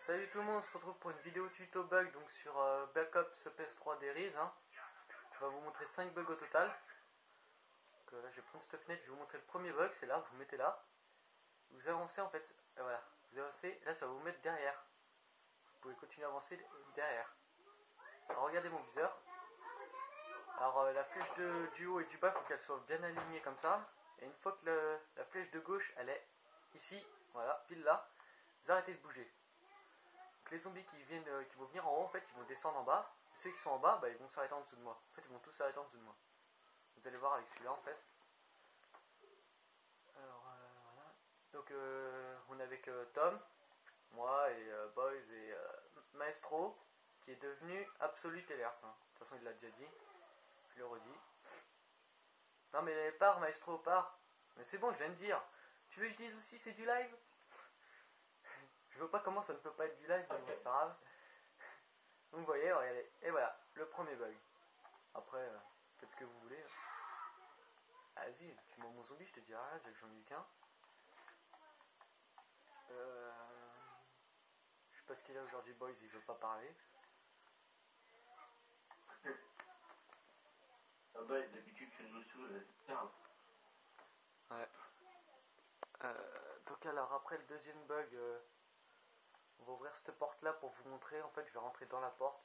Salut tout le monde, on se retrouve pour une vidéo tuto bug donc sur Backup PS3 d'Eriz. Je vais vous montrer 5 bugs au total. Donc, là je vais prendre cette fenêtre, je vais vous montrer le premier bug, c'est là, vous mettez là. Vous avancez en fait, voilà, vous avancez, là ça va vous mettre derrière. Vous pouvez continuer à avancer derrière. Alors regardez mon viseur. Alors la flèche du haut et du bas, il faut qu'elle soit bien alignée comme ça. Et une fois que la flèche de gauche elle est ici, voilà, pile là, vous arrêtez de bouger. Donc les zombies qui vont venir en haut, en fait, ils vont descendre en bas. Ceux qui sont en bas, bah, ils vont s'arrêter en dessous de moi. En fait, ils vont tous s'arrêter en dessous de moi. Vous allez voir avec celui-là, en fait. Alors, voilà. Donc, on est avec Tom, moi et Boys et Maestro, qui est devenu Absolute Tellers. De toute façon, il l'a déjà dit. Je le redis. Non, mais pars, Maestro, pars. Mais c'est bon, je viens de dire. Tu veux que je dise aussi, c'est du live? Je vois pas comment ça ne peut pas être du live, mais bon, c'est pas grave. Donc vous voyez, regardez, et voilà, le premier bug. Après, faites ce que vous voulez. Vas-y, tu m'as mon zombie, je te dis rien, j'en ai eu qu'un. Je sais pas ce qu'il a aujourd'hui, Boys, il veut pas parler. Ah bah, d'habitude, tu nous saoules, Ouais. Donc alors, après le deuxième bug, on va ouvrir cette porte là pour vous montrer. En fait, je vais rentrer dans la porte.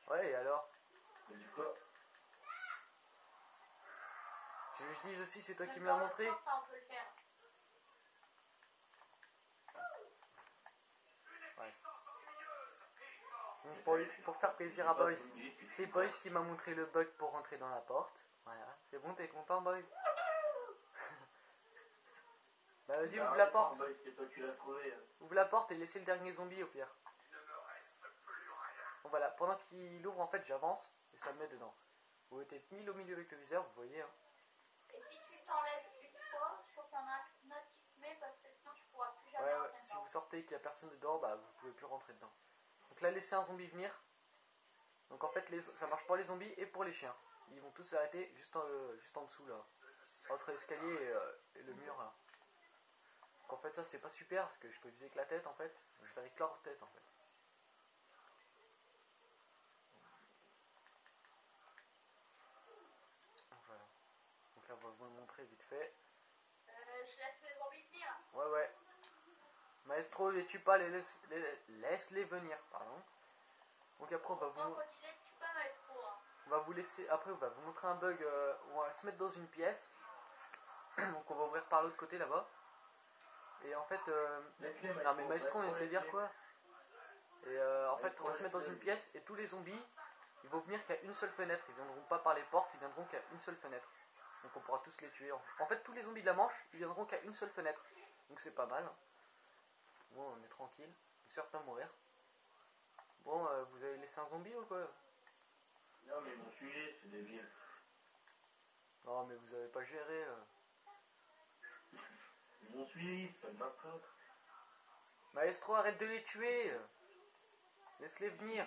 Ouais, et alors? Mais du coup, Tu veux que je dise aussi, c'est toi qui me l'as montré? Ouais. Donc pour faire plaisir à Boys, c'est Boys qui m'a montré le bug pour rentrer dans la porte. Voilà, c'est bon, t'es content, Boys? Bah vas-y, ouvre la porte. c'est toi qui l'as trouvé. Ouvre la porte et laissez le dernier zombie au pire. Bon voilà, pendant qu'il ouvre, en fait, j'avance et ça me met dedans. Vous êtes mis au milieu avec le viseur, vous voyez. Et si tu t'enlèves une fois, je crois qu'il y en a un autre qui te met parce que sinon tu pourras plus jamais rentrer dedans. Si vous sortez et qu'il n'y a personne dedans, bah vous pouvez plus rentrer dedans. Donc là, laissez un zombie venir. Donc en fait, ça marche pour les zombies et pour les chiens. Ils vont tous s'arrêter juste en dessous là. Entre l'escalier et le mur là. Donc en fait, ça c'est pas super parce que je peux viser que la tête en fait. Je vais avec leur tête en fait. Voilà. Donc là, on va vous le montrer vite fait. Je laisse les zombies venir. Ouais. Maestro, les tue pas, laisse-les venir, pardon. Donc après, on va vous laisser, après on va vous montrer un bug, on va se mettre dans une pièce. Donc on va ouvrir par l'autre côté là-bas. Et en fait, non mais Maestro, on vient de te dire quoi? Et en fait, on va se mettre dans une pièce et tous les zombies, ils vont venir qu'à une seule fenêtre. Ils viendront pas par les portes, ils viendront qu'à une seule fenêtre. Donc on pourra tous les tuer. En fait, tous les zombies de la manche, ils viendront qu'à une seule fenêtre. Donc c'est pas mal. Bon, on est tranquille. Certains mourir. Bon, vous avez laissé un zombie ou quoi? Non, mais ils m'ont suivi, c'est débile. Non, mais vous avez pas géré. Ils m'ont suivi, c'est pas de ma faute. Maestro, arrête de les tuer. Laisse-les venir.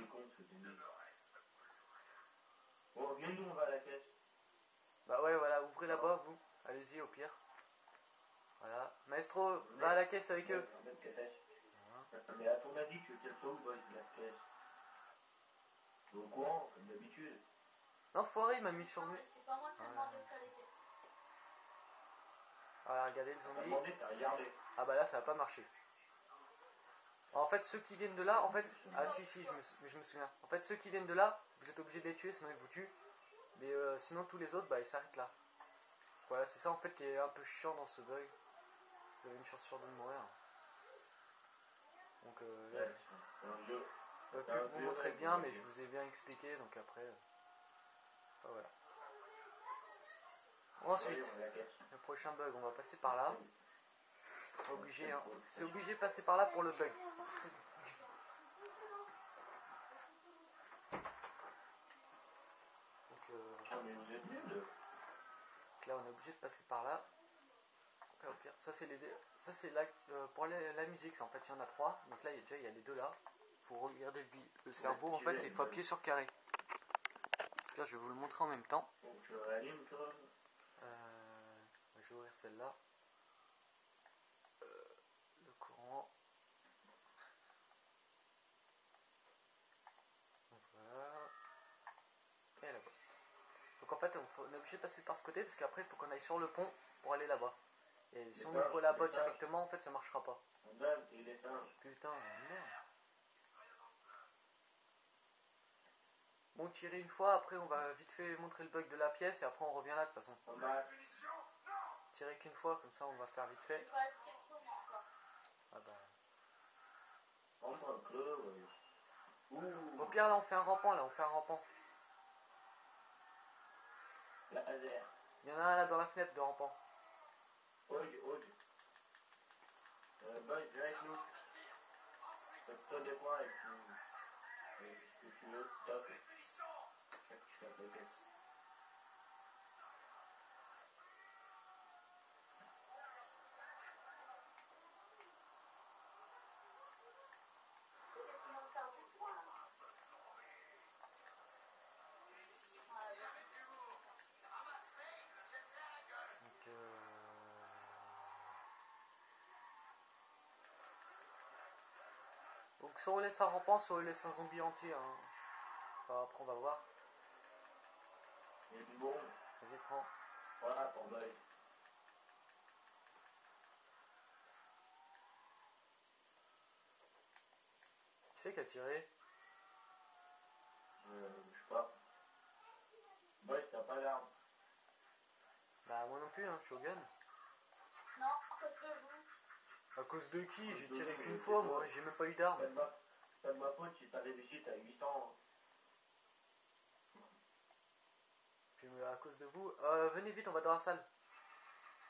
Bon, viens nous, on va à la caisse. Bah ouais, voilà, ouvrez là-bas, vous. Allez-y, au pire. Voilà. Maestro, va à la caisse avec eux. Mais à ton avis, tu veux qu'elle soit où, Boys, la caisse? T'es au courant, comme d'habitude. Non, foiré, il m'a mis sur lui. C'est pas moi qui ai demandé de faire les caisses. Voilà, regardez le zombie. T'as demandé, t'as regardé. Ah bah là, ça va pas marcher. En fait, ceux qui viennent de là, en fait... Ah si, je me souviens. En fait, ceux qui viennent de là, vous êtes obligé de les tuer, sinon ils vous tuent. Mais sinon, tous les autres, bah, ils s'arrêtent là. Voilà, c'est ça en fait qui est un peu chiant dans ce bug. Vous avez une chance sur deux de mourir. Donc là, je peux plus vous montrer bien, mais je vous ai bien expliqué, donc après... Enfin, voilà. Ensuite, le prochain bug, on va passer par là. Obligé, hein. C'est obligé de passer par là pour le bug. Donc là, on est obligé de passer par là. Ça c'est là pour la musique. En fait, il y en a 3. Donc là, il y a les deux là. Il faut regarder le cerveau en fait. Il faut appuyer sur carré. Là, je vais vous le montrer en même temps. celle-là. Le courant. Voilà. Et là-bas. Donc en fait, on est obligé de passer par ce côté parce qu'après, il faut qu'on aille sur le pont pour aller là-bas. Et si on ouvre là-bas directement, en fait, ça marchera pas. Putain, merde. Bon, tirer une fois, après on va vite fait montrer le bug de la pièce et après on revient là de toute façon. Tirer qu'une fois, comme ça on va faire vite fait. Ah bah. Au pire là on fait un rampant, Il y en a un là dans la fenêtre de rampant. Donc soit on laisse un rampant, soit on laisse un zombie entier. Hein. Enfin, après on va voir. Vas-y, prends. Voilà, pour bug. Qui c'est qui a tiré? Je sais pas. Bug, t'as pas d'arme. Bah moi non plus, hein, je suis au gun. Non, à cause de vous. À cause de qui? J'ai tiré qu'une fois, moi, j'ai même pas eu d'arme. Pas de ma faute si t'as réussi, t'as 800. Puis à cause de vous. Venez vite, on va dans la salle.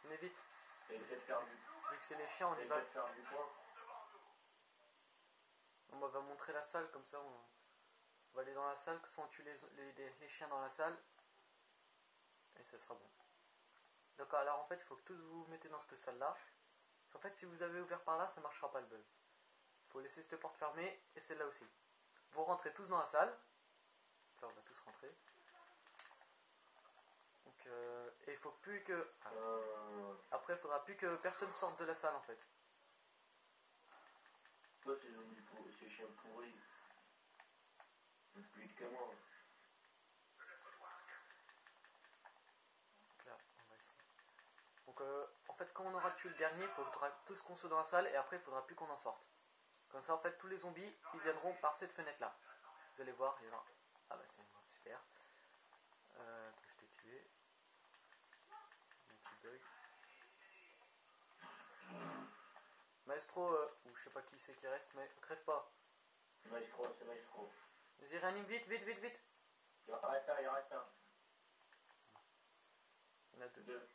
Venez vite. Et peut-être faire du. Vu que c'est les chiens, on y va. Faire du point. On va montrer la salle, comme ça on va aller dans la salle, comme ça on tue les chiens dans la salle. Et ça sera bon. Donc alors en fait, il faut que tous vous mettez dans cette salle-là. En fait, si vous avez ouvert par là, ça ne marchera pas le bug. Il faut laisser cette porte fermée et celle-là aussi. Vous rentrez tous dans la salle. Là, on va tous rentrer. Donc, et il faut plus que... Après, il faudra plus que personne sorte de la salle en fait. Toi, c'est chien pourri. Plus que moi. Donc là, on va ici. Donc en fait, quand on aura tué le dernier, il faudra tous qu'on soit dans la salle et après, il faudra plus qu'on en sorte. Comme ça, en fait, tous les zombies, ils viendront par cette fenêtre-là. Vous allez voir, il y en a... Ah bah c'est super. Attends, je t'ai tué. Un petit bug. Maestro, ou je sais pas qui c'est qui reste, mais crève pas. C'est Maestro. Vas-y, réanime vite. Il reste un. Il y en a deux.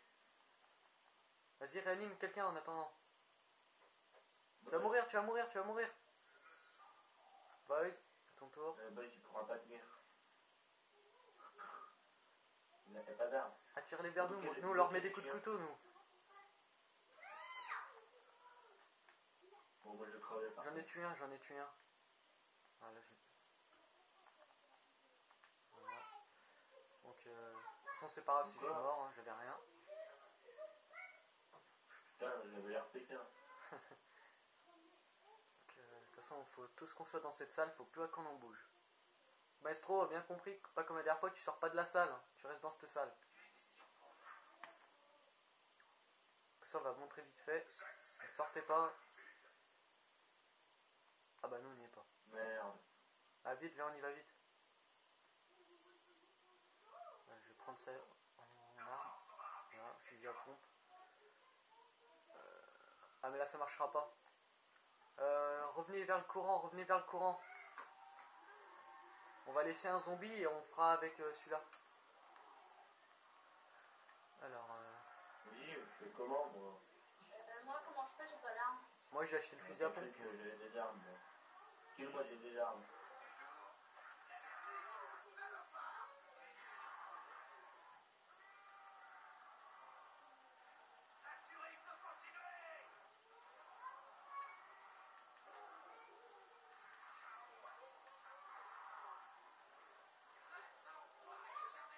Vas-y, réanime quelqu'un en attendant. Tu vas mourir. Vas-y, à ton tour. Il pourra pas tenir. Il n'a pas d'arme. Attire-les vers nous, nous on leur met des coups de couteau, nous. Bon, moi je crevais pas. J'en ai tué un. Voilà, voilà. Donc, de toute façon, c'est pas grave si je suis mort, hein, j'avais rien. Putain, j'avais l'air pékin. Donc, de toute façon, il faut tous qu'on soit dans cette salle, faut plus qu'on en bouge. Maestro, bien compris, pas comme la dernière fois, tu sors pas de la salle, hein, tu restes dans cette salle. Ça, on va montrer vite fait. Ne sortez pas. Ah bah non, on n'y est pas. Merde. Ah vite, viens, on y va vite. Je vais prendre ça en arme. Voilà, fusil à pompe. Ah mais là ça marchera pas. Revenez vers le courant. On va laisser un zombie et on fera avec celui-là. Alors... Oui, je fais comment moi? Moi, comment je fais, j'ai pas d'arme. Moi j'ai acheté le fusil à pompe. J'ai des armes moi. Moi j'ai des armes.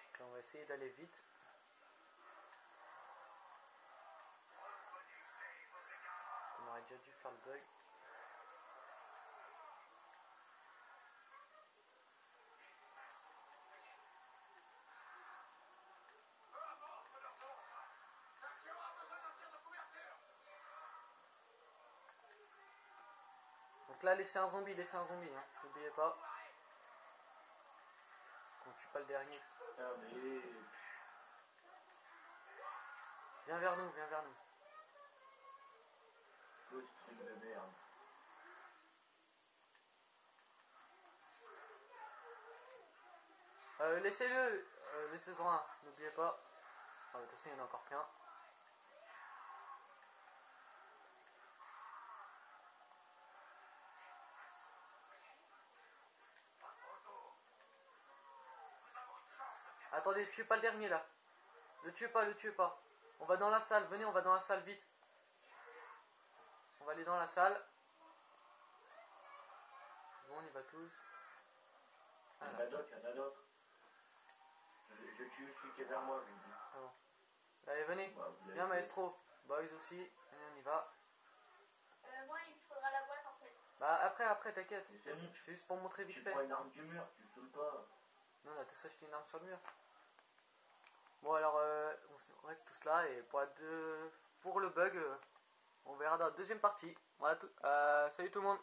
Donc, on va essayer d'aller vite. déjà dû faire le bug. Donc là, laissez un zombie, hein. N'oubliez pas. Qu'on tue pas le dernier. Putain, mais... Viens vers nous, viens vers nous. Le string de merde. Laissez-le, laissez-en un, n'oubliez pas. Ah, de toute façon, il y en a encore qu'un. Attendez, tuez pas le dernier là. Le tuez pas, le tuez pas. On va dans la salle, venez, on va dans la salle vite. On va aller dans la salle. C'est bon, on y va tous. Il y en a d'autres, il y en a d'autres. Je tue celui qui est vers moi, je dis. Ah bon. Allez, venez. Bah, vous l'avez Viens, fait. maestro. Boys aussi. Venez, on y va. Moi, il me faudra la boîte en fait. Bah, après, t'inquiète. Mais c'est bon, C'est juste pour montrer vite tu fait. prends une arme du mur, tu sautes pas. Non, on a tous acheté une arme sur le mur. Bon, alors, on reste tous là. Et pour le bug, on verra dans la deuxième partie. Voilà, salut tout le monde.